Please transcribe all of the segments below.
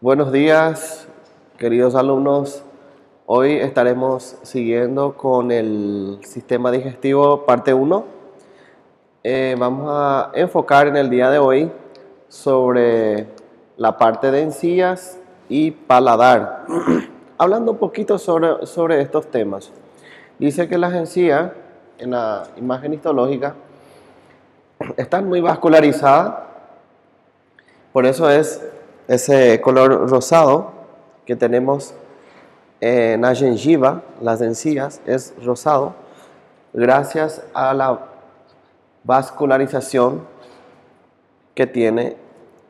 Buenos días, queridos alumnos. Hoy estaremos siguiendo con el sistema digestivo parte 1. Vamos a enfocar en el día de hoy sobre la parte de encías y paladar. Hablando un poquito sobre estos temas. Dice que las encías, en la imagen histológica, están muy vascularizadas, por eso es ese color rosado que tenemos en la gengiva, las encías, es rosado, gracias a la vascularización que tiene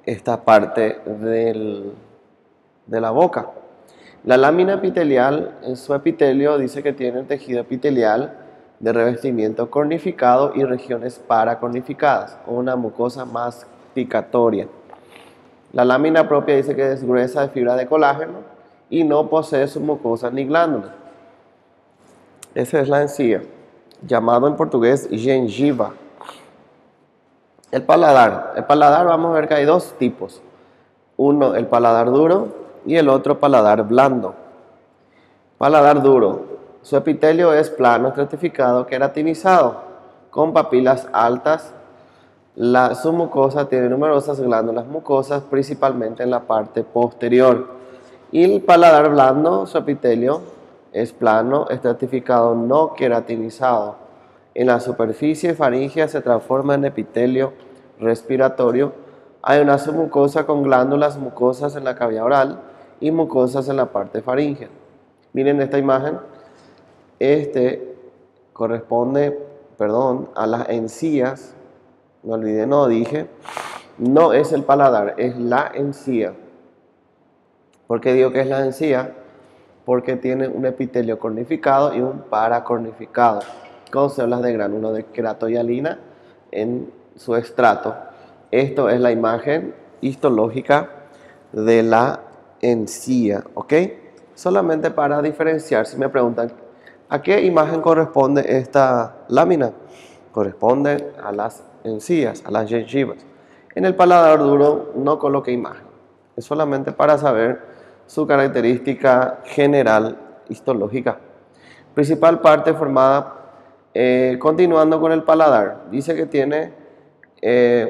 esta parte de la boca. La lámina epitelial, en su epitelio, dice que tiene el tejido epitelial de revestimiento cornificado y regiones paracornificadas, o una mucosa masticatoria. La lámina propia dice que es gruesa de fibra de colágeno y no posee submucosas ni glándulas. Esa es la encía, llamado en portugués gengiva. El paladar vamos a ver que hay dos tipos. Uno, el paladar duro, y el otro, paladar blando. Paladar duro. Su epitelio es plano, estratificado, queratinizado, con papilas altas. Su mucosa tiene numerosas glándulas mucosas, principalmente en la parte posterior. Y el paladar blando, su epitelio es plano, estratificado, no queratinizado. En la superficie faríngea se transforma en epitelio respiratorio. Hay una submucosa con glándulas mucosas en la cavidad oral y mucosas en la parte faríngea. Miren esta imagen. Corresponde, a las encías. No olvidé, no es el paladar, es la encía. ¿Por qué digo que es la encía? Porque tiene un epitelio cornificado y un paracornificado, con células de gránulo de queratohialina en su estrato. Esto es la imagen histológica de la encía, ¿ok? Solamente para diferenciar, si me preguntan, ¿a qué imagen corresponde esta lámina? Corresponde a las encías, a las gengivas. En el paladar duro no coloqué imagen, es solamente para saber su característica general histológica. Principal parte formada, continuando con el paladar, dice que tiene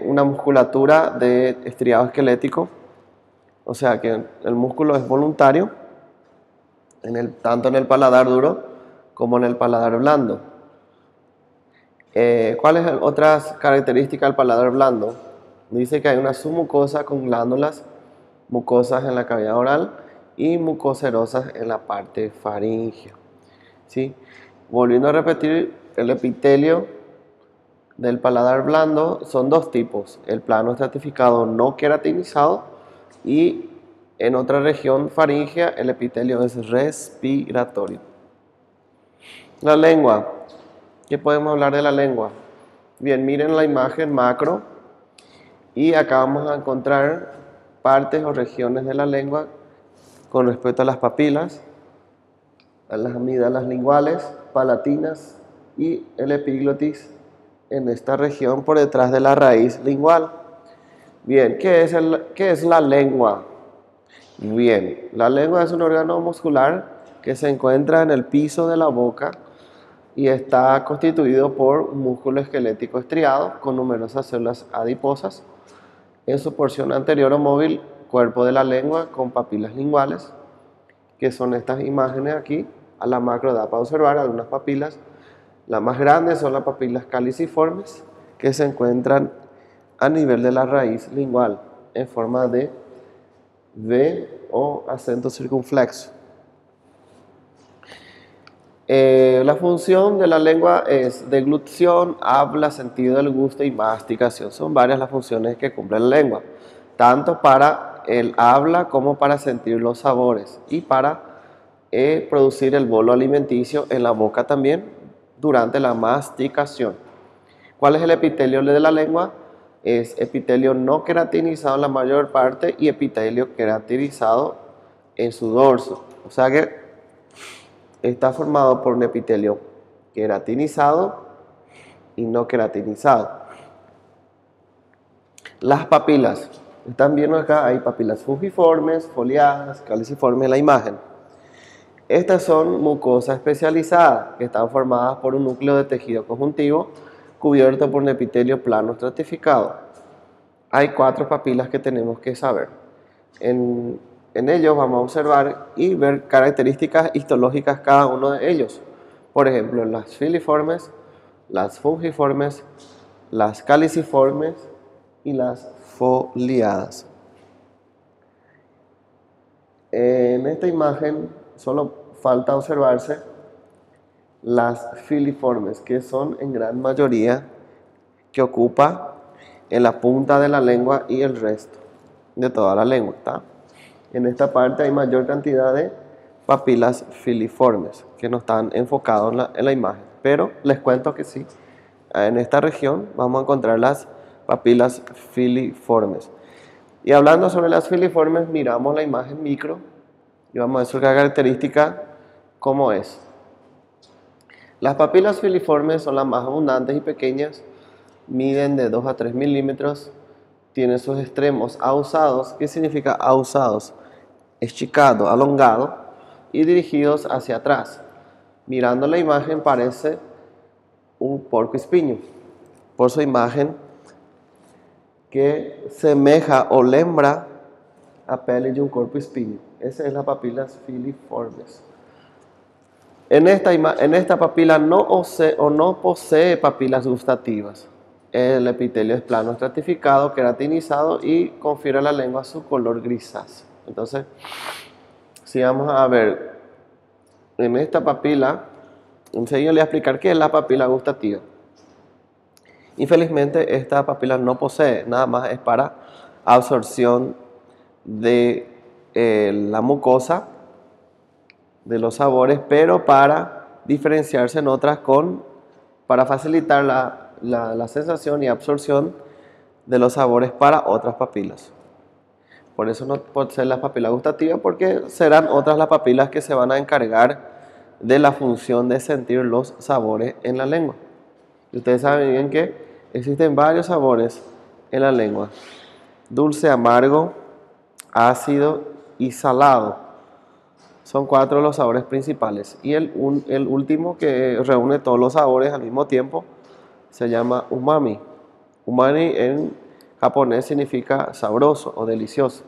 una musculatura de estriado esquelético, o sea que el músculo es voluntario, tanto en el paladar duro como en el paladar blando. ¿Cuáles son otras características del paladar blando? Dice que hay una submucosa con glándulas mucosas en la cavidad oral y mucoserosas en la parte faríngea. ¿Sí? Volviendo a repetir, el epitelio del paladar blando son dos tipos: el plano estratificado no queratinizado, y en otra región faríngea el epitelio es respiratorio. La lengua. ¿Qué podemos hablar de la lengua? Bien, miren la imagen macro y acá vamos a encontrar partes o regiones de la lengua con respecto a las papilas, a las amígdalas linguales, palatinas y el epiglotis en esta región por detrás de la raíz lingual. Bien, ¿qué es la lengua? Bien, la lengua es un órgano muscular que se encuentra en el piso de la boca y está constituido por un músculo esquelético estriado con numerosas células adiposas. En su porción anterior o móvil, cuerpo de la lengua con papilas linguales, que son estas imágenes aquí. A la macro da para observar algunas papilas. Las más grandes son las papilas caliciformes, que se encuentran a nivel de la raíz lingual en forma de V o acento circunflexo. La función de la lengua es deglución, habla, sentido del gusto y masticación. Son varias las funciones que cumple la lengua, tanto para el habla como para sentir los sabores y para producir el bolo alimenticio en la boca también durante la masticación. ¿Cuál es el epitelio de la lengua? Es epitelio no queratinizado en la mayor parte y epitelio queratinizado en su dorso. O sea que está formado por un epitelio queratinizado y no queratinizado. Las papilas. Están viendo acá, hay papilas fungiformes, foliadas, caliciformes en la imagen. Estas son mucosas especializadas que están formadas por un núcleo de tejido conjuntivo cubierto por un epitelio plano estratificado. Hay 4 papilas que tenemos que saber. En ellos vamos a observar y ver características histológicas cada uno de ellos. Por ejemplo, las filiformes, las fungiformes, las caliciformes y las foliadas. En esta imagen solo falta observarse las filiformes, que son en gran mayoría que ocupa en la punta de la lengua y el resto de toda la lengua, ¿tá? En esta parte hay mayor cantidad de papilas filiformes que no están enfocados en la imagen, pero les cuento que sí, en esta región vamos a encontrar las papilas filiformes. Y hablando sobre las filiformes, miramos la imagen micro y vamos a ver su característica, cómo es. Las papilas filiformes son las más abundantes y pequeñas, miden de 2 a 3 milímetros, tienen sus extremos ahusados. ¿Qué significa ahusados? Esticado, alongado y dirigidos hacia atrás. Mirando la imagen parece un porcoespinho, por su imagen que semeja o lembra a pele de un corpo-espinho. Esa es la papilas filiformes. En esta papila no posee papilas gustativas. El epitelio es plano estratificado, queratinizado y confiere a la lengua su color grisáceo. Entonces, si vamos a ver en esta papila, enseguida le voy a explicar qué es la papila gustativa. Infelizmente, esta papila no posee, nada más es para absorción de la mucosa, de los sabores, pero para diferenciarse en otras para facilitar la sensación y absorción de los sabores para otras papilas. Por eso no puede ser la papila gustativa, porque serán otras las papilas que se van a encargar de la función de sentir los sabores en la lengua. Y ustedes saben bien que existen varios sabores en la lengua: dulce, amargo, ácido y salado. Son 4 los sabores principales. Y el último, que reúne todos los sabores al mismo tiempo, se llama umami. Umami en japonés significa sabroso o delicioso.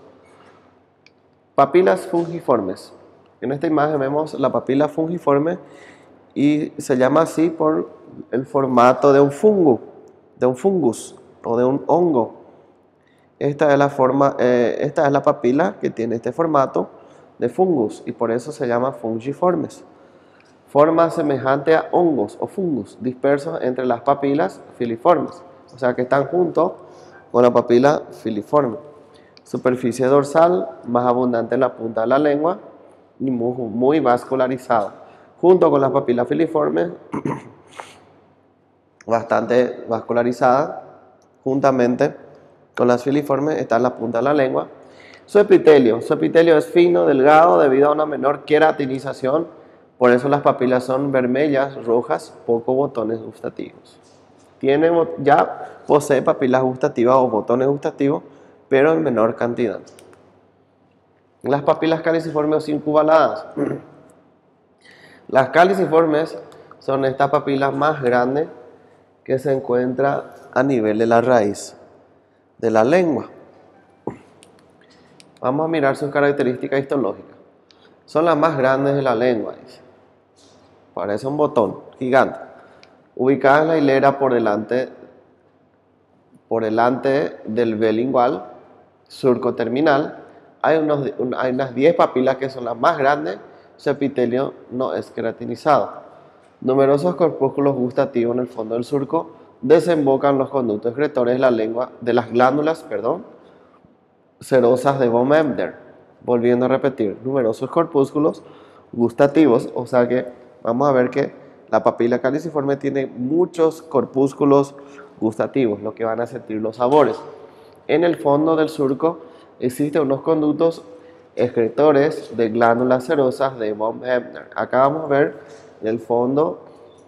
Papilas fungiformes. En esta imagen vemos la papila fungiforme y se llama así por el formato de un fungus o de un hongo. Esta es la papila que tiene este formato de fungus y por eso se llama fungiformes. Forma semejante a hongos o fungus dispersos entre las papilas filiformes, o sea que están juntos con la papila filiforme. Superficie dorsal más abundante en la punta de la lengua y muy vascularizada. Junto con las papilas filiformes, bastante vascularizada, juntamente con las filiformes está en la punta de la lengua. Su epitelio es fino, delgado, debido a una menor queratinización. Por eso las papilas son vermelhas, rojas, poco botones gustativos. Ya posee papilas gustativas o botones gustativos, pero en menor cantidad. Las papilas caliciformes o circunvaladas. Las caliciformes son estas papilas más grandes que se encuentran a nivel de la raíz de la lengua. Vamos a mirar sus características histológicas. Son las más grandes de la lengua, dice. Parece un botón gigante. Ubicadas en la hilera por delante del velo lingual, surco terminal, hay unas 10 papilas que son las más grandes. Su epitelio no es queratinizado. Numerosos corpúsculos gustativos en el fondo del surco desembocan los conductos excretores de la lengua, de las glándulas, cerosas de von Ebner. Volviendo a repetir, numerosos corpúsculos gustativos, o sea que vamos a ver que la papila caliciforme tiene muchos corpúsculos gustativos, lo que van a sentir los sabores. En el fondo del surco existen unos conductos excretores de glándulas cerosas de von Ebner. Acá vamos a ver en el fondo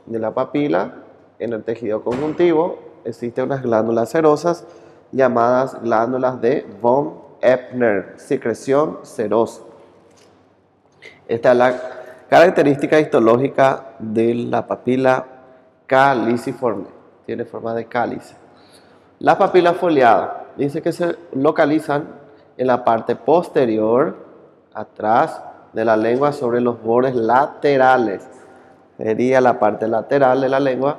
de la papila, en el tejido conjuntivo, existen unas glándulas cerosas llamadas glándulas de von Ebner, secreción serosa. Esta es la característica histológica de la papila caliciforme, tiene forma de cálice. Las papilas foliadas, dice que se localizan en la parte posterior, atrás de la lengua, sobre los bordes laterales. Sería la parte lateral de la lengua,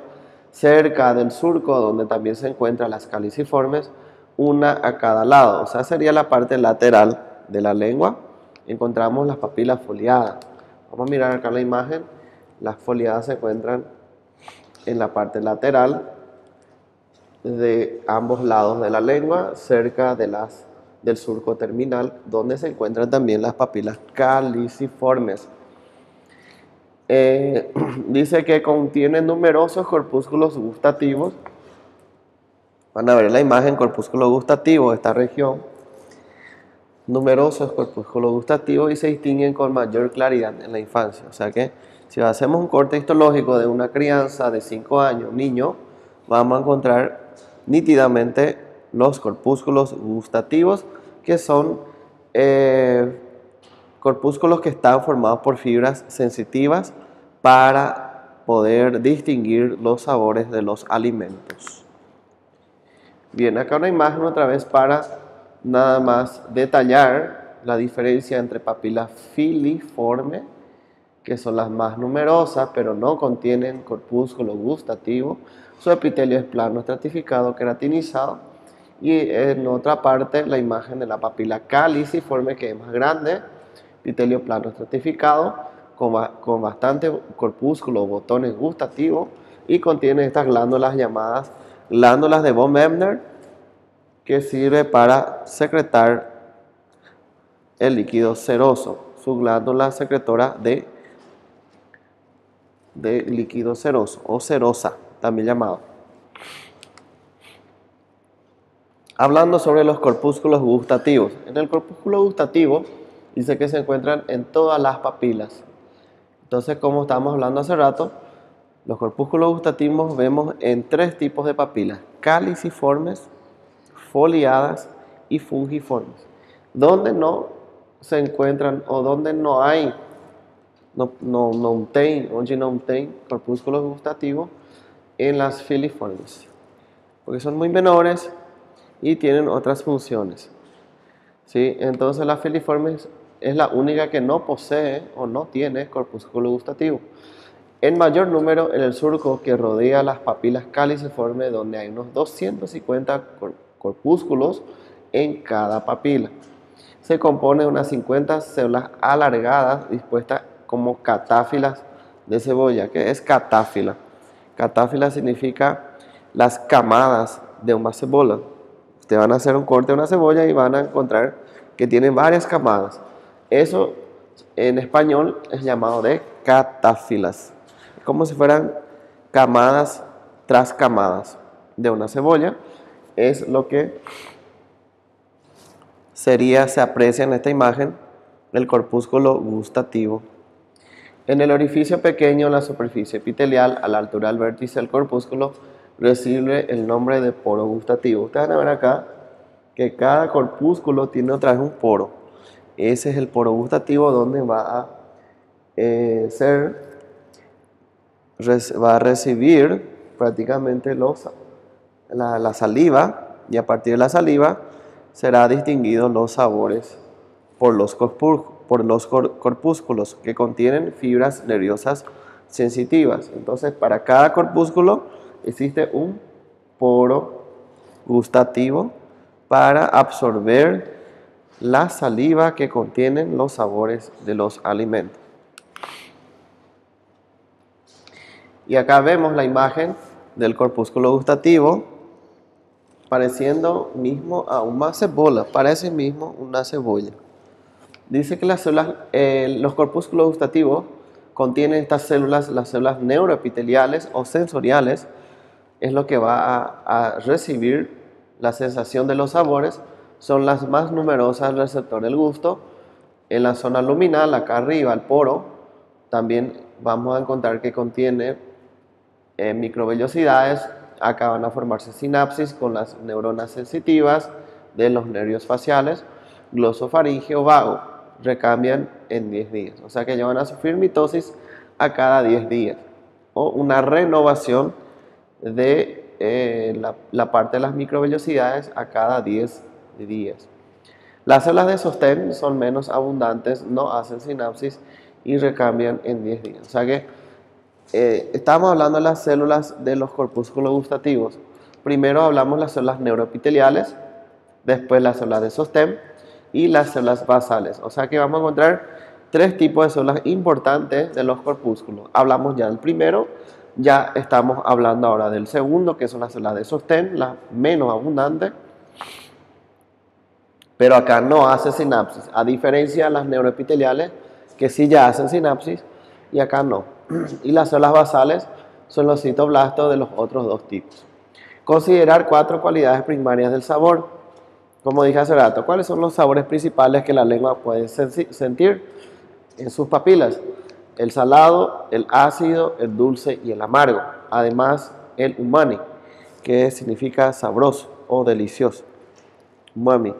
cerca del surco donde también se encuentran las caliciformes, una a cada lado. O sea, sería la parte lateral de la lengua. Encontramos las papilas foliadas. Vamos a mirar acá la imagen. Las foliadas se encuentran en la parte lateral de ambos lados de la lengua, cerca del surco terminal, donde se encuentran también las papilas caliciformes. Dice que contiene numerosos corpúsculos gustativos. Van a ver la imagen, corpúsculo gustativo de esta región. Numerosos corpúsculos gustativos y se distinguen con mayor claridad en la infancia. O sea que si hacemos un corte histológico de una crianza de 5 años, niño, vamos a encontrar nítidamente los corpúsculos gustativos, que son corpúsculos que están formados por fibras sensitivas para poder distinguir los sabores de los alimentos. Bien, acá una imagen otra vez para nada más detallar la diferencia entre papilas filiforme, que son las más numerosas, pero no contienen corpúsculo gustativo. Su epitelio es plano, estratificado, queratinizado. Y en otra parte, la imagen de la papila caliciforme, que es más grande, epitelio plano, estratificado, con bastante corpúsculo, botones gustativos, y contiene estas glándulas llamadas glándulas de von Ebner, que sirve para secretar el líquido seroso, su glándula secretora de líquido seroso o serosa, también llamado. Hablando sobre los corpúsculos gustativos. En el corpúsculo gustativo dice que se encuentran en todas las papilas. Entonces, como estábamos hablando hace rato, los corpúsculos gustativos vemos en 3 tipos de papilas: caliciformes, foliadas y fungiformes. Donde no se encuentran o donde no hay no tem corpúsculos gustativos, en las filiformes, porque son muy menores y tienen otras funciones. ¿Sí? Entonces la filiformes es la única que no posee o no tiene corpúsculo gustativo. En mayor número en el surco que rodea las papilas caliciformes, donde hay unos 250 corpúsculos en cada papila. Se compone de unas 50 células alargadas dispuestas como catáfilas de cebolla. ¿Qué es catáfila? Catáfila significa las camadas de una cebolla. Ustedes van a hacer un corte de una cebolla y van a encontrar que tiene varias camadas. Eso en español es llamado de catáfilas. Como si fueran camadas tras camadas de una cebolla. Es lo que se aprecia en esta imagen, el corpúsculo gustativo. En el orificio pequeño, la superficie epitelial, a la altura del vértice del corpúsculo, recibe el nombre de poro gustativo. Ustedes van a ver acá que cada corpúsculo tiene otra vez un poro. Ese es el poro gustativo, donde va a recibir prácticamente la saliva, y a partir de la saliva será distinguido los sabores por los corpúsculos que contienen fibras nerviosas sensitivas. Entonces, para cada corpúsculo existe un poro gustativo para absorber la saliva que contienen los sabores de los alimentos. Y acá vemos la imagen del corpúsculo gustativo pareciendo mismo a una cebolla, parece mismo una cebolla. Dice que los corpúsculos gustativos contienen estas células, las células neuroepiteliales o sensoriales, es lo que va a recibir la sensación de los sabores. Son las más numerosas del receptor del gusto. En la zona luminal, acá arriba, el poro, también vamos a encontrar que contiene microvellosidades Acá van a formarse sinapsis con las neuronas sensitivas de los nervios faciales, glosofaríngeo, vago. Recambian en 10 días. O sea que ya van a sufrir mitosis a cada 10 días. O una renovación de la parte de las microvellosidades a cada 10 días. Las células de sostén son menos abundantes, no hacen sinapsis y recambian en 10 días. O sea que estamos hablando de las células de los corpúsculos gustativos. Primero hablamos de las células neuroepiteliales, después las células de sostén y las células basales. O sea que vamos a encontrar tres tipos de células importantes de los corpúsculos. Hablamos ya del primero, ya estamos hablando ahora del segundo, que son las células de sostén, las menos abundantes. Pero acá no hace sinapsis, a diferencia de las neuroepiteliales, que sí ya hacen sinapsis, y acá no. Y las células basales son los citoblastos de los otros dos tipos. Considerar 4 cualidades primarias del sabor. Como dije hace rato, ¿cuáles son los sabores principales que la lengua puede sentir en sus papilas? El salado, el ácido, el dulce y el amargo. Además, el umami, que significa sabroso o delicioso. Umami.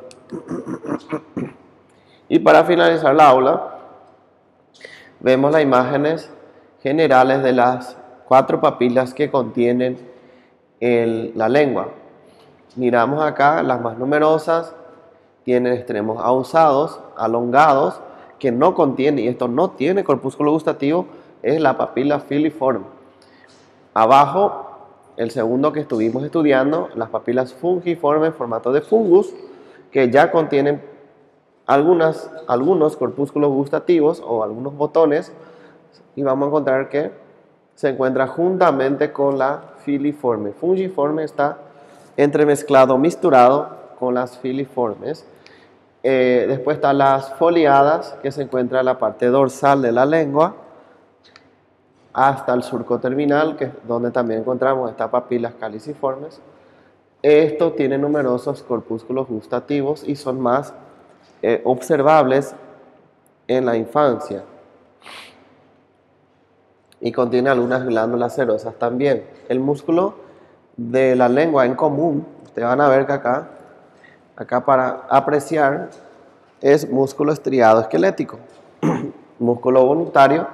Y para finalizar la aula, vemos las imágenes generales de las 4 papilas que contienen la lengua. Miramos acá, las más numerosas tienen extremos ahusados, alongados, que no contiene, y esto no tiene corpúsculo gustativo, es la papila filiforme. Abajo, el segundo que estuvimos estudiando, las papilas fungiformes en formato de fungus, que ya contienen algunos corpúsculos gustativos o algunos botones, y vamos a encontrar que se encuentra juntamente con la filiforme. Fungiforme está entremezclado, misturado con las filiformes. Después están las foliadas, que se encuentra en la parte dorsal de la lengua, hasta el surco terminal, que es donde también encontramos estas papilas caliciformes. Esto tiene numerosos corpúsculos gustativos y son más observables en la infancia. Y contiene algunas glándulas serosas también. El músculo de la lengua en común, ustedes van a ver que acá para apreciar, es músculo estriado esquelético, músculo voluntario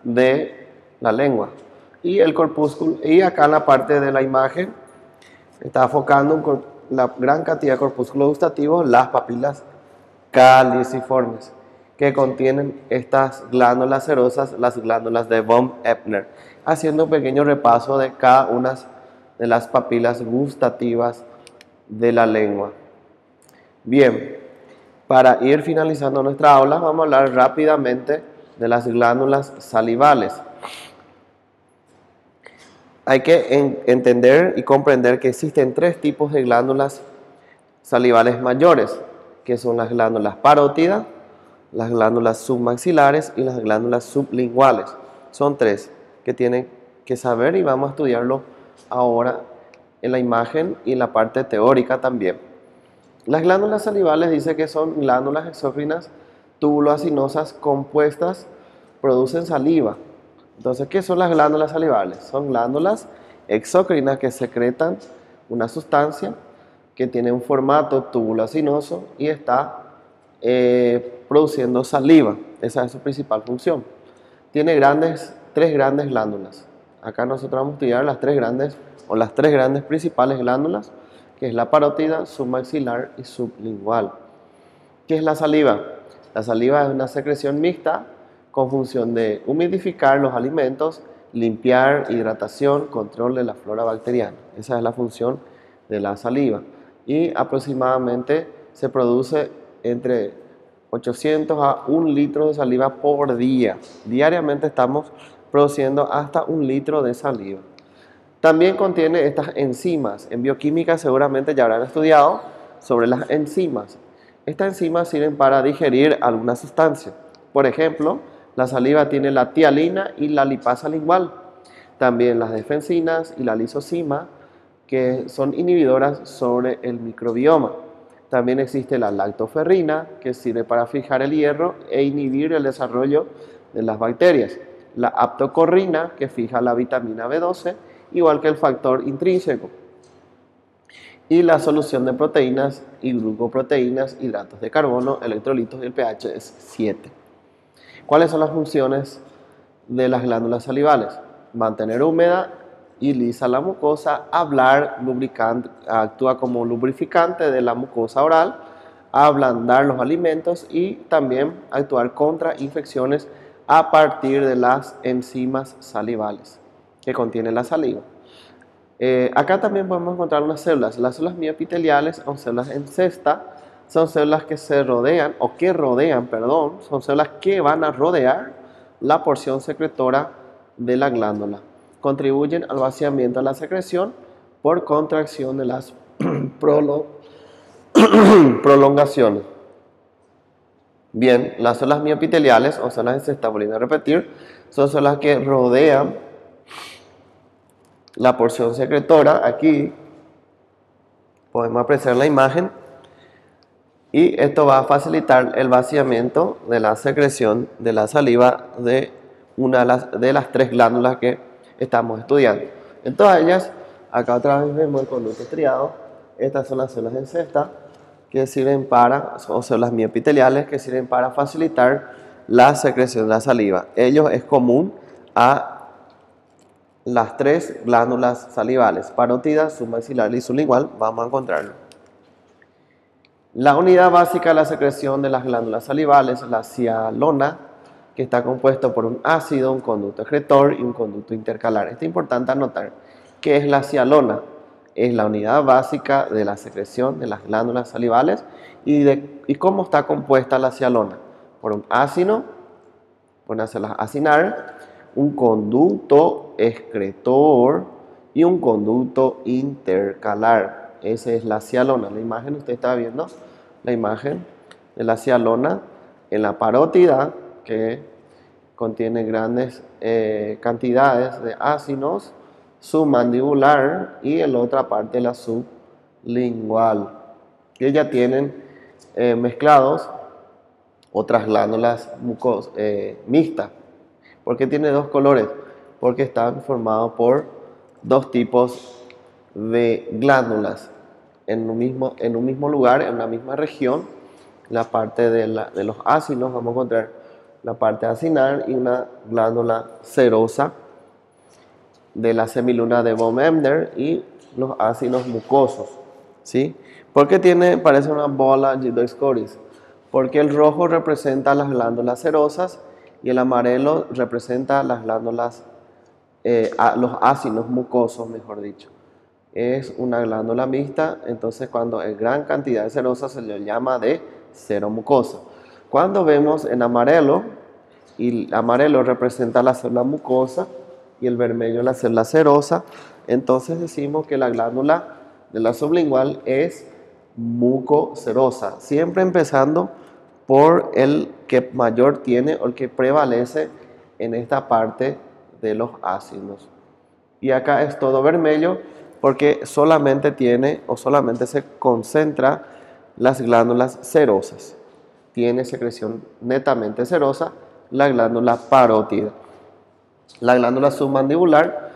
de la lengua. Y el corpúsculo, y acá en la parte de la imagen, está enfocando la gran cantidad de corpúsculos gustativos, las papilas caliciformes, que contienen estas glándulas serosas, las glándulas de von Ebner, haciendo un pequeño repaso de cada una de las papilas gustativas de la lengua. Bien, para ir finalizando nuestra aula, vamos a hablar rápidamente de las glándulas salivales. Hay que entender y comprender que existen 3 tipos de glándulas salivales mayores, que son las glándulas parótidas, las glándulas submaxilares y las glándulas sublinguales. Son 3 que tienen que saber y vamos a estudiarlo ahora en la imagen y en la parte teórica también. Las glándulas salivales dice que son glándulas exócrinas tubuloacinosas compuestas, producen saliva. Entonces, ¿qué son las glándulas salivales? Son glándulas exócrinas que secretan una sustancia que tiene un formato tubuloacinoso y está produciendo saliva. Esa es su principal función. Tiene 3 grandes glándulas. Acá nosotros vamos a estudiar las 3 grandes principales glándulas, que es la parótida, submaxilar y sublingual. ¿Qué es la saliva? La saliva es una secreción mixta con función de humidificar los alimentos, limpiar, hidratación, control de la flora bacteriana. Esa es la función de la saliva. Y aproximadamente se produce entre 800 a 1 litro de saliva por día. Diariamente estamos produciendo hasta 1 litro de saliva. También contiene estas enzimas. En bioquímica seguramente ya habrán estudiado sobre las enzimas. Estas enzimas sirven para digerir alguna sustancia. Por ejemplo, la saliva tiene la tialina y la lipasa lingual. También las defensinas y la lisozima, que son inhibidoras sobre el microbioma. También existe la lactoferrina, que sirve para fijar el hierro e inhibir el desarrollo de las bacterias. La aptocorrina, que fija la vitamina B12. igual que el factor intrínseco. Y la solución de proteínas y glucoproteínas, hidratos de carbono, electrolitos y el pH es 7. ¿Cuáles son las funciones de las glándulas salivales? Mantener húmeda y lisa la mucosa, hablar, lubricante, actúa como lubrificante de la mucosa oral, ablandar los alimentos y también actuar contra infecciones a partir de las enzimas salivales que contiene la saliva. Acá también podemos encontrar unas células. Las células mioepiteliales o células en cesta son células que se rodean, son células que van a rodear la porción secretora de la glándula. Contribuyen al vaciamiento de la secreción por contracción de las prolongaciones. Bien, las células mioepiteliales o células en cesta, volviendo a repetir, son células que rodean la porción secretora. Aquí podemos apreciar la imagen y esto va a facilitar el vaciamiento de la secreción de la saliva de una de las tres glándulas que estamos estudiando. En todas ellas, acá otra vez vemos el conducto estriado. Estas son las células en cesta que sirven o células mioepiteliales que sirven para facilitar la secreción de la saliva. Ello es común a las tres glándulas salivales, parótida, submaxilar y sublingual. Vamos a encontrarlo. La unidad básica de la secreción de las glándulas salivales es la cialona, que está compuesto por un ácido, un conducto excretor y un conducto intercalar. Es importante anotar que es la cialona. Es la unidad básica de la secreción de las glándulas salivales y cómo está compuesta la cialona. Por un ácido, por una célula acinar, un conducto excretor y un conducto intercalar. Esa es la cialona. La imagen, usted está viendo la imagen de la cialona en la parótida, que contiene grandes cantidades de ácidos, submandibular y en la otra parte la sublingual. Que ya tienen mezclados otras glándulas mixtas. ¿Por qué tiene dos colores? Porque están formados por dos tipos de glándulas en un mismo lugar, en una misma región. La parte de los ácidos, vamos a encontrar la parte acinar y una glándula serosa de la semiluna de von Ebner y los ácidos mucosos, ¿sí? ¿Por qué parece una bola Gidoiscoris? Porque el rojo representa las glándulas serosas y el amarelo representa las glándulas, los ácidos mucosos, mejor dicho. Es una glándula mixta, entonces cuando hay gran cantidad de serosa se le llama de seromucosa. Cuando vemos en amarillo, y el amarillo representa la célula mucosa y el vermelho la célula serosa, entonces decimos que la glándula de la sublingual es mucoserosa, siempre empezando por el que mayor tiene o el que prevalece en esta parte de los ácidos. Y acá es todo vermelho porque solamente tiene o solamente se concentra las glándulas serosas. Tiene secreción netamente serosa la glándula parótida. La glándula submandibular,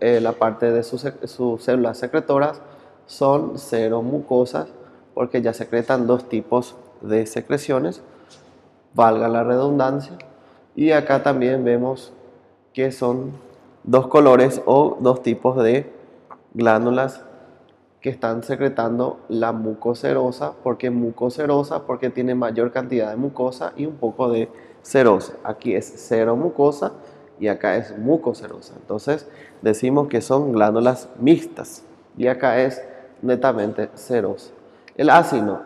la parte de sus células secretoras son seromucosas porque ya secretan dos tipos de secreciones, valga la redundancia. Y acá también vemos que son dos colores o dos tipos de glándulas que están secretando la mucoserosa. ¿Por qué mucoserosa? Porque tiene mayor cantidad de mucosa y un poco de serosa. Aquí es seromucosa y acá es mucoserosa. Entonces decimos que son glándulas mixtas y acá es netamente serosa. El ácido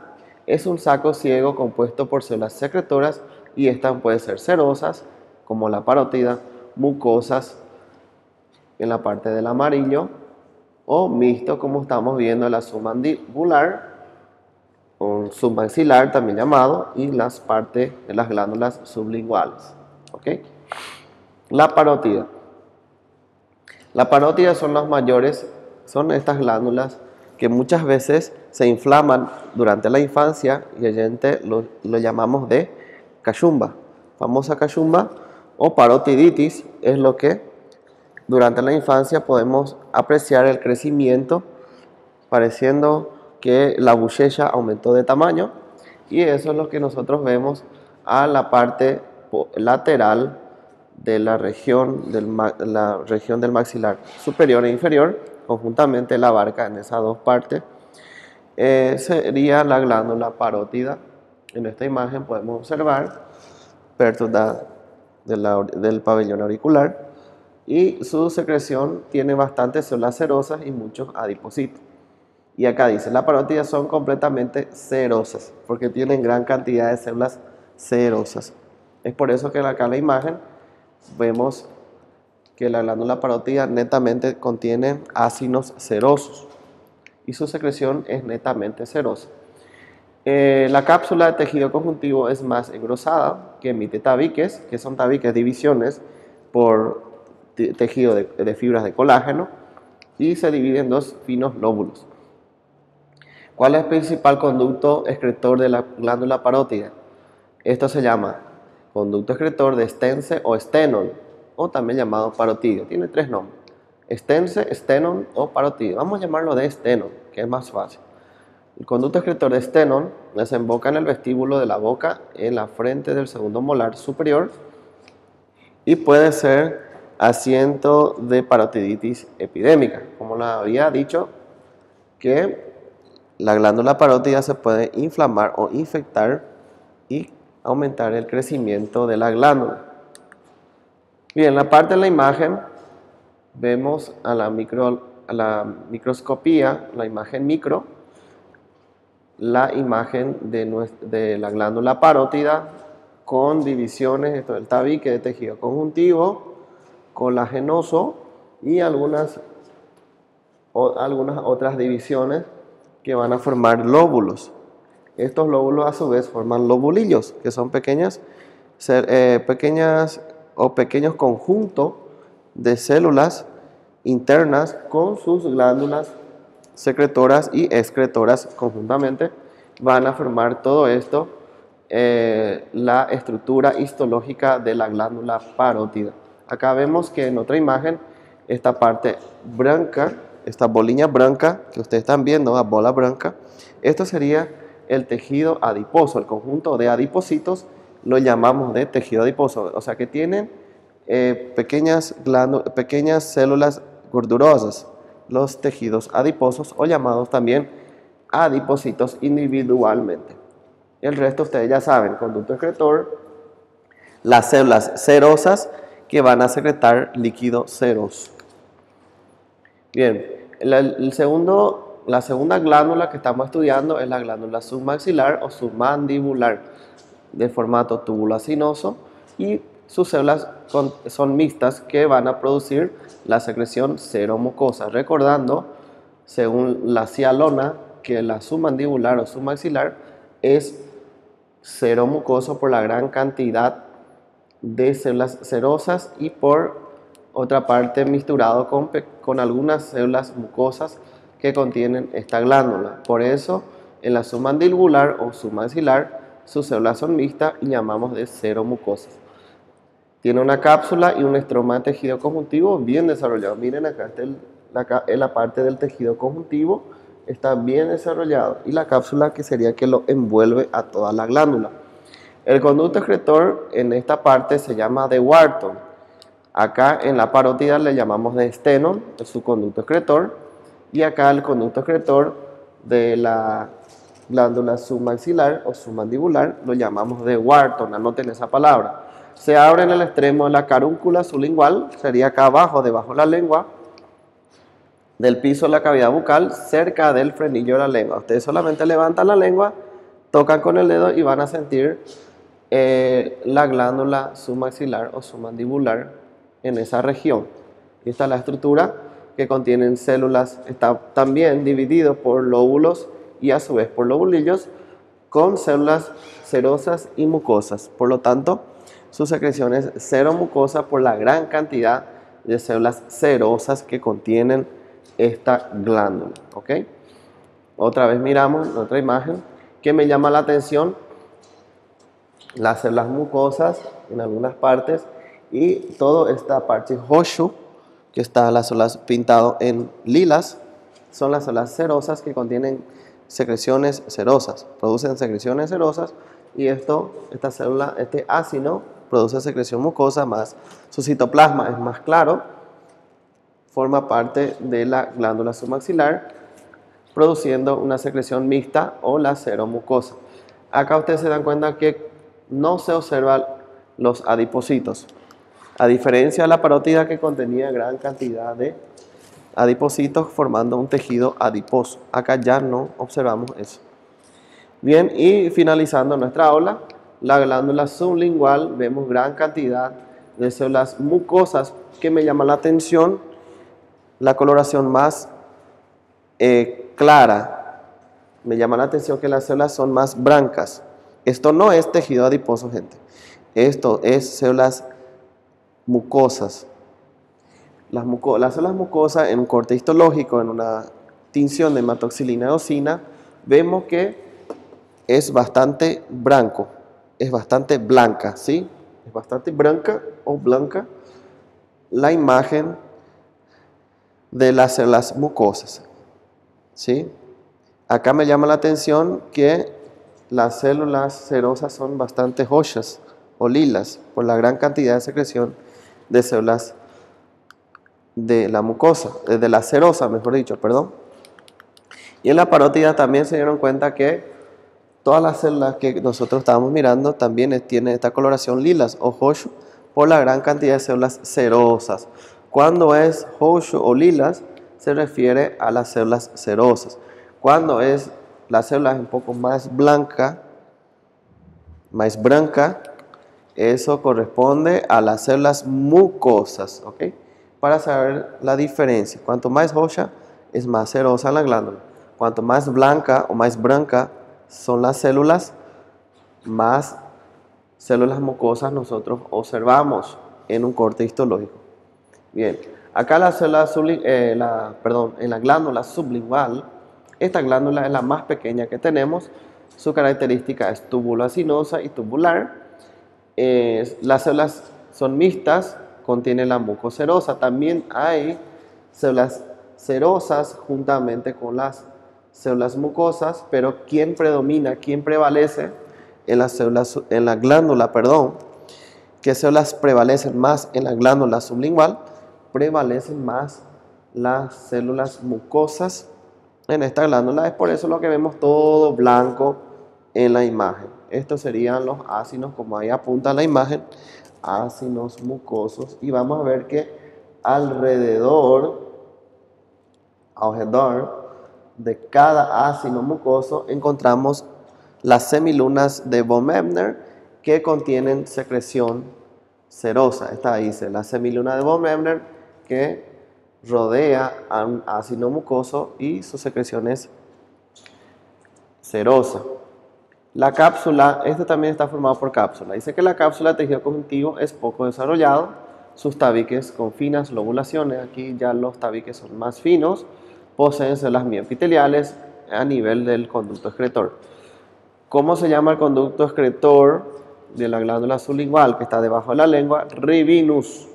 es un saco ciego compuesto por células secretoras y estas pueden ser serosas, como la parótida, mucosas en la parte del amarillo, o mixto, como estamos viendo, la submandibular o submaxilar también llamado, y las partes de las glándulas sublinguales. ¿Okay? La parótida. La parótida son las mayores, son estas glándulas que muchas veces se inflaman durante la infancia y lo llamamos de cachumba. Famosa cachumba o parotiditis es lo que Durante la infancia podemos apreciar el crecimiento, pareciendo que la buchella aumentó de tamaño, y eso es lo que nosotros vemos a la parte lateral de la región del maxilar superior e inferior, conjuntamente la abarca en esas dos partes. Sería la glándula parótida. En esta imagen podemos observar pértula del pabellón auricular, y su secreción tiene bastantes células serosas y muchos adipocitos. Y acá dice, las parótidas son completamente serosas, porque tienen gran cantidad de células serosas. Es por eso que acá en la imagen vemos que la glándula parótida netamente contiene ácidos serosos y su secreción es netamente serosa. La cápsula de tejido conjuntivo es más engrosada, que emite tabiques, que son tabiques, divisiones por tejido de fibras de colágeno, y se divide en dos finos lóbulos. ¿Cuál es el principal conducto excretor de la glándula parótida? Esto se llama conducto excretor de Stense o Stenon, o también llamado parotidio. Tiene tres nombres: Stense, Stenon o parotidio. Vamos a llamarlo de Stenon, que es más fácil. El conducto excretor de Stenon desemboca en el vestíbulo de la boca, en la frente del segundo molar superior, y puede ser asiento de parotiditis epidémica. Como lo había dicho, que la glándula parótida se puede inflamar o infectar y aumentar el crecimiento de la glándula. Bien, en la parte de la imagen vemos a la microscopía, la imagen micro, la imagen de la glándula parótida con divisiones, esto del tabique de tejido conjuntivo, colagenoso y algunas otras divisiones que van a formar lóbulos. Estos lóbulos a su vez forman lobulillos, que son pequeños conjuntos de células internas con sus glándulas secretoras y excretoras conjuntamente. Van a formar todo esto la estructura histológica de la glándula parótida. Acá vemos que en otra imagen esta parte blanca, esta bolilla blanca que ustedes están viendo, la bola blanca, esto sería el tejido adiposo. El conjunto de adipocitos lo llamamos de tejido adiposo, o sea que tienen pequeñas células gordurosas, los tejidos adiposos, o llamados también adipocitos individualmente. El resto ustedes ya saben: conducto excretor, las células serosas que van a secretar líquido seroso. Bien, la segunda glándula que estamos estudiando es la glándula submaxilar o submandibular, de formato tubulacinoso, y sus células son mixtas, que van a producir la secreción seromucosa. Recordando, según la Cialona, que la submandibular o submaxilar es seromucoso por la gran cantidad de células serosas y por otra parte misturado con algunas células mucosas que contienen esta glándula. Por eso en la submandibular o submaxilar sus células son mixtas y llamamos de seromucosas. Tiene una cápsula y un estroma de tejido conjuntivo bien desarrollado. Miren, acá está en la parte del tejido conjuntivo, está bien desarrollado, y la cápsula, que sería que lo envuelve a toda la glándula. El conducto excretor en esta parte se llama de Wharton. Acá en la parótida le llamamos de Stenon, es su conducto excretor, y acá el conducto excretor de la glándula submaxilar o submandibular lo llamamos de Wharton. Anoten esa palabra. Se abre en el extremo de la carúncula sublingual, sería acá abajo, debajo de la lengua, del piso de la cavidad bucal, cerca del frenillo de la lengua. Ustedes solamente levantan la lengua, tocan con el dedo y van a sentir la glándula submaxilar o submandibular en esa región. Y esta es la estructura que contienen células. Está también dividido por lóbulos y a su vez por lobulillos, con células serosas y mucosas. Por lo tanto, su secreción es seromucosa por la gran cantidad de células serosas que contienen esta glándula. ¿Ok? Otra vez miramos otra imagen que me llama la atención: las células mucosas en algunas partes y toda esta parte Hoshu que está las células pintado en lilas, son las células serosas que contienen secreciones serosas, producen secreciones serosas y esta célula, este ácido produce secreción mucosa, más su citoplasma es más claro, forma parte de la glándula submaxilar, produciendo una secreción mixta o la seromucosa. Acá ustedes se dan cuenta que no se observan los adipocitos, a diferencia de la parótida que contenía gran cantidad de adipocitos formando un tejido adiposo. Acá ya no observamos eso. Bien, y finalizando nuestra aula, la glándula sublingual, vemos gran cantidad de células mucosas que me llama la atención, la coloración más clara, me llama la atención que las células son más blancas. Esto no es tejido adiposo, gente, esto es células mucosas. Las células mucosas en un corte histológico, en una tinción de hematoxilina eosina, vemos que es bastante blanco, es bastante blanca, ¿sí? Es bastante blanca o blanca la imagen de las células mucosas, ¿sí? Acá me llama la atención que las células serosas son bastante rojas o lilas por la gran cantidad de secreción de células de la mucosa, de la serosa, mejor dicho, perdón. Y en la parótida también se dieron cuenta que todas las células que nosotros estábamos mirando también tienen esta coloración lilas o rojo por la gran cantidad de células serosas. Cuando es rojo o lilas se refiere a las células serosas. Cuando es la célula un poco más blanca, eso corresponde a las células mucosas, ¿ok? Para saber la diferencia, cuanto más roja es más serosa la glándula, cuanto más blanca o más blanca son las células, más células mucosas nosotros observamos en un corte histológico. Bien, acá la célula en la glándula sublingual, esta glándula es la más pequeña que tenemos, su característica es tubuloacinosa y tubular. Las células son mixtas, contiene la mucoserosa. También hay células serosas juntamente con las células mucosas, pero ¿quién predomina, quién prevalece en la glándula, ¿Qué células prevalecen más en la glándula sublingual? Prevalecen más las células mucosas en esta glándula. Es por eso lo que vemos todo blanco en la imagen. Estos serían los ácidos, como ahí apunta la imagen, ácidos mucosos. Y vamos a ver que alrededor de cada ácido mucoso encontramos las semilunas de von Ebner que contienen secreción serosa. Esta dice la semiluna de von Ebner que rodea a un ácido mucoso y su secreción es serosa. La cápsula, este también está formado por cápsula. Dice que la cápsula de tejido conjuntivo es poco desarrollado, sus tabiques con finas lobulaciones, aquí ya los tabiques son más finos, poseen células miofiteliales a nivel del conducto excretor. ¿Cómo se llama el conducto excretor de la glándula sublingual que está debajo de la lengua? Rivinus.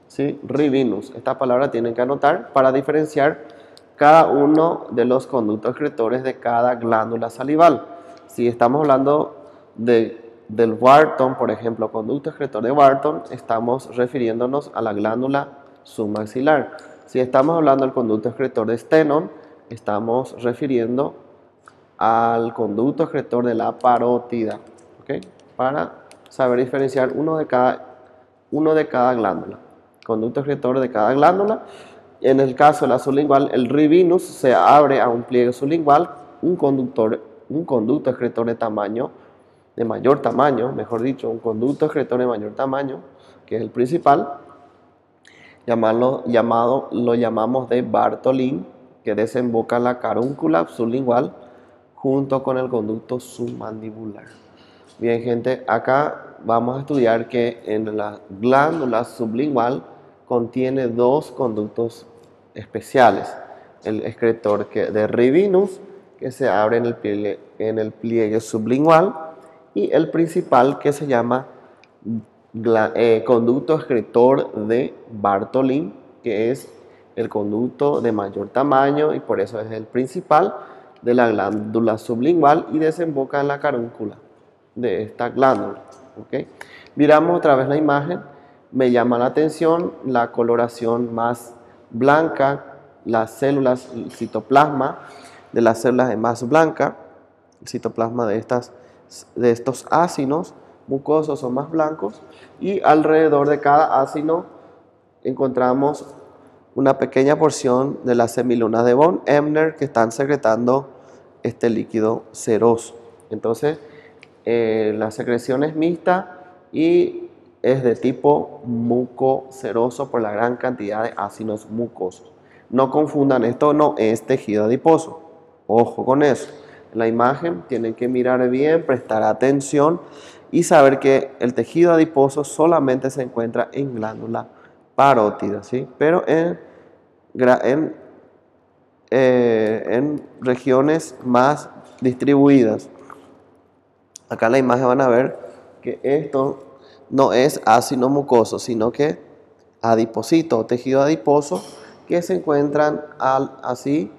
¿Sí? Rivinus. Esta palabra tienen que anotar para diferenciar cada uno de los conductos excretores de cada glándula salival. Si estamos hablando del Wharton, por ejemplo, conducto excretor de Wharton, estamos refiriéndonos a la glándula submaxilar. Si estamos hablando del conducto excretor de Stenon, estamos refiriendo al conducto excretor de la parótida, ¿okay? Para saber diferenciar uno de cada glándula, conducto excretor de cada glándula. En el caso de la sublingual, el rivinus se abre a un pliegue sublingual, un conducto excretor de mayor tamaño, mejor dicho, un conducto excretor de mayor tamaño, que es el principal, lo llamamos de Bartholin, que desemboca en la carúncula sublingual junto con el conducto submandibular. Bien, gente, acá vamos a estudiar que en la glándula sublingual contiene dos conductos especiales. El excretor de Rivinus, que se abre en el pliegue sublingual, y el principal, que se llama conducto excretor de Bartholin, que es el conducto de mayor tamaño y por eso es el principal de la glándula sublingual y desemboca en la carúncula de esta glándula. ¿Okay? Miramos otra vez la imagen. Me llama la atención la coloración más blanca, las células, el citoplasma de las células es más blanca, el citoplasma de estos ácidos mucosos son más blancos y alrededor de cada ácido encontramos una pequeña porción de las semilunas de von Ebner que están secretando este líquido seroso. Entonces, la secreción es mixta y es de tipo mucoseroso por la gran cantidad de ácidos mucosos. No confundan, esto no es tejido adiposo. Ojo con eso. En la imagen tienen que mirar bien, prestar atención y saber que el tejido adiposo solamente se encuentra en glándula parótida, ¿sí? Pero en regiones más distribuidas. Acá en la imagen van a ver que esto no es ácido mucoso, sino que adiposito o tejido adiposo que se encuentran así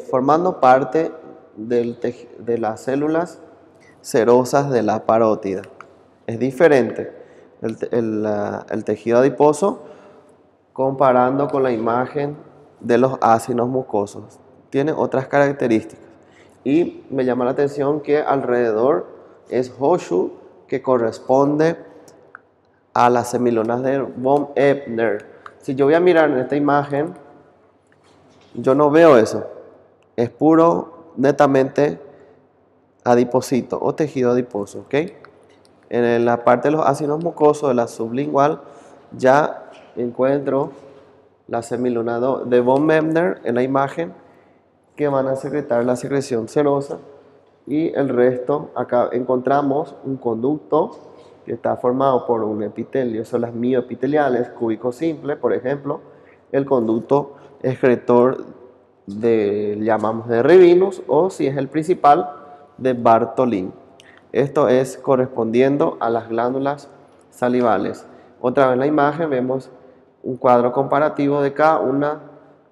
formando parte de las células serosas de la parótida. Es diferente el tejido adiposo comparando con la imagen de los ácidos mucosos. Tiene otras características. Y me llama la atención que alrededor es Hoshu, que corresponde a las semilunas de von Ebner. Si yo voy a mirar en esta imagen, yo no veo eso. Es puro, netamente adiposito o tejido adiposo. ¿Okay? En la parte de los ácidos mucosos de la sublingual ya encuentro la semiluna de von Ebner en la imagen que van a secretar la secreción serosa y el resto, acá encontramos un conducto que está formado por un epitelio, son las mioepiteliales, cúbico simple, por ejemplo, el conducto excretor llamamos de Rivinus o si es el principal de Bartholin. Esto es correspondiendo a las glándulas salivales. Otra vez en la imagen vemos un cuadro comparativo de cada una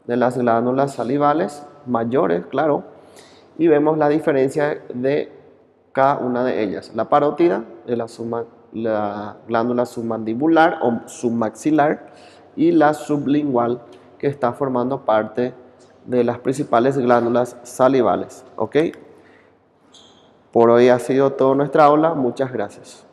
de las glándulas salivales mayores, claro, y vemos la diferencia de cada una de ellas. La parótida de la glándula submandibular o submaxilar y la sublingual que está formando parte de las principales glándulas salivales. ¿Ok? Por hoy ha sido toda nuestra aula. Muchas gracias.